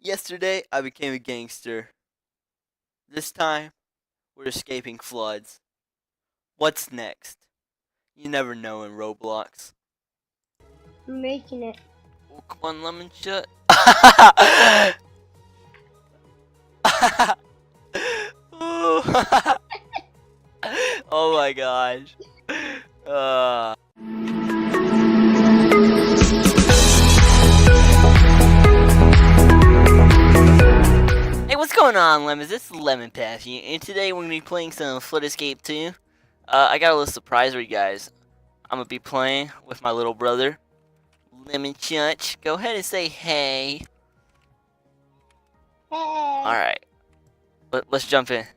Yesterday, I became a gangster. This time, we're escaping floods. What's next? You never know in Roblox. I'm making it. Oh, come on, LemonChuch. Oh my gosh. Uh. Hey, what's going on, Lemons? This is LemonChuch, and today we're going to be playing some Flood Escape 2. I got a little surprise for you guys. I'm going to be playing with my little brother, LemonChuch. Go ahead and say hey. Hey. Alright, let's jump in.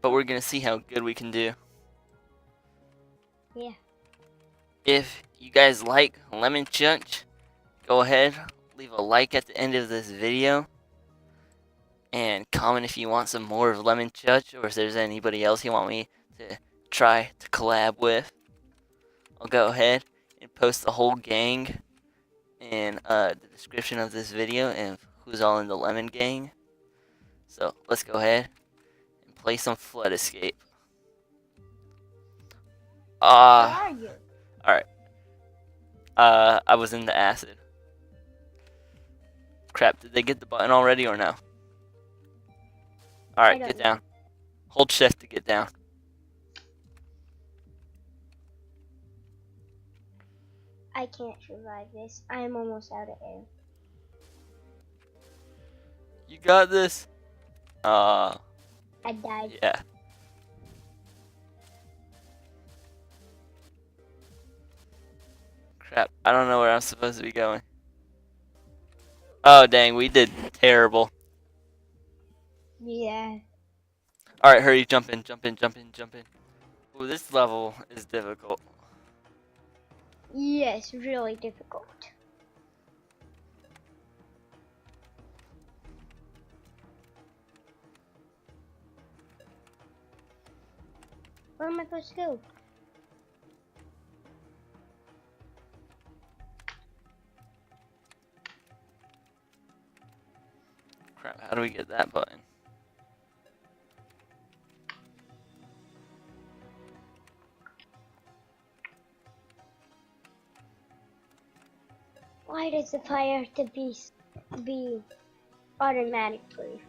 But we're going to see how good we can do. Yeah. If you guys like LemonChuch, go ahead, leave a like at the end of this video. And comment if you want some more of LemonChuch, or if there's anybody else you want me to try to collab with. I'll go ahead and post the whole gang in the description of this video and who's all in the Lemon gang. So let's go ahead and play some Flood Escape. Where are you? Alright. I was in the acid. Crap, did they get the button already or no? Alright, get down. Hold shift to get down. I can't survive this. I am almost out of air. You got this? I died. Yeah. Crap, I don't know where I'm supposed to be going. Oh dang, we did terrible. Yeah. Alright, hurry, jump in, jump in, jump in, jump in. Ooh, this level is difficult. Yes, really difficult. Where am I supposed to go? Crap, how do we get that button? Why does the fire have to be automatically?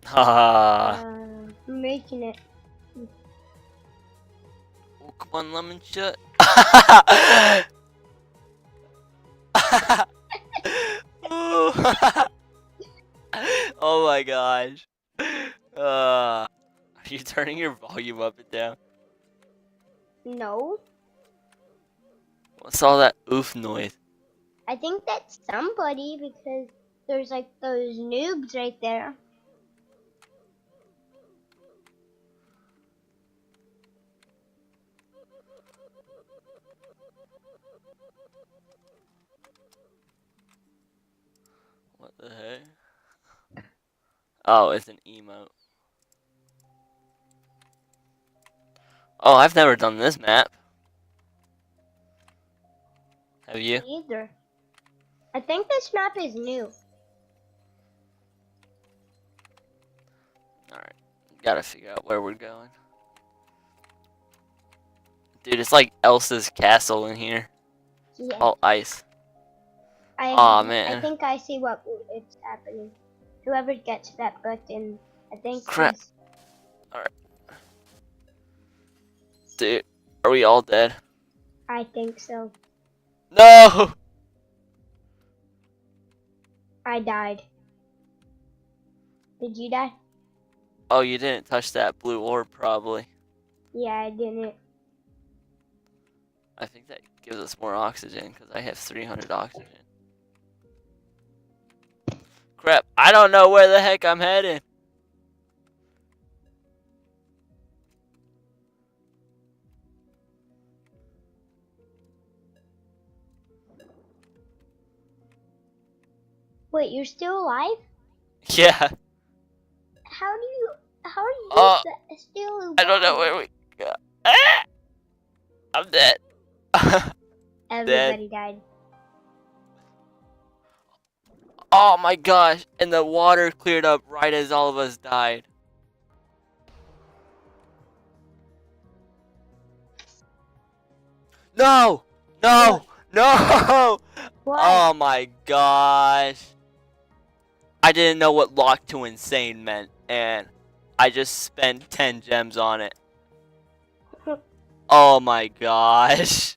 Haha. I'm making it. Oh, come on, LemonChuch. Oh my gosh. Are you turning your volume up and down? No. What's all that oof noise? I think that's somebody because there's like those noobs right there. What the heck? Oh, it's an emote. Oh, I've never done this map. Have you? Me either. I think this map is new. Alright. Gotta figure out where we're going. Dude, it's like Elsa's castle in here. Yeah. All ice. I man. think I see what it's happening. Whoever gets that button, I think. Crap. Alright. Dude, are we all dead? I think so. No! I died. Did you die? Oh, you didn't touch that blue orb, probably. Yeah, I didn't. I think that gives us more oxygen, because I have 300 oxygen. Crap, I don't know where the heck I'm heading. Wait, you're still alive? Yeah. How are you still alive? I don't know where we go. Ah! I'm dead. Dead. Everybody died. Oh my gosh, and the water cleared up right as all of us died. No! No! What? No! What? Oh my gosh. I didn't know what lock to insane meant, and I just spent 10 gems on it. Oh my gosh.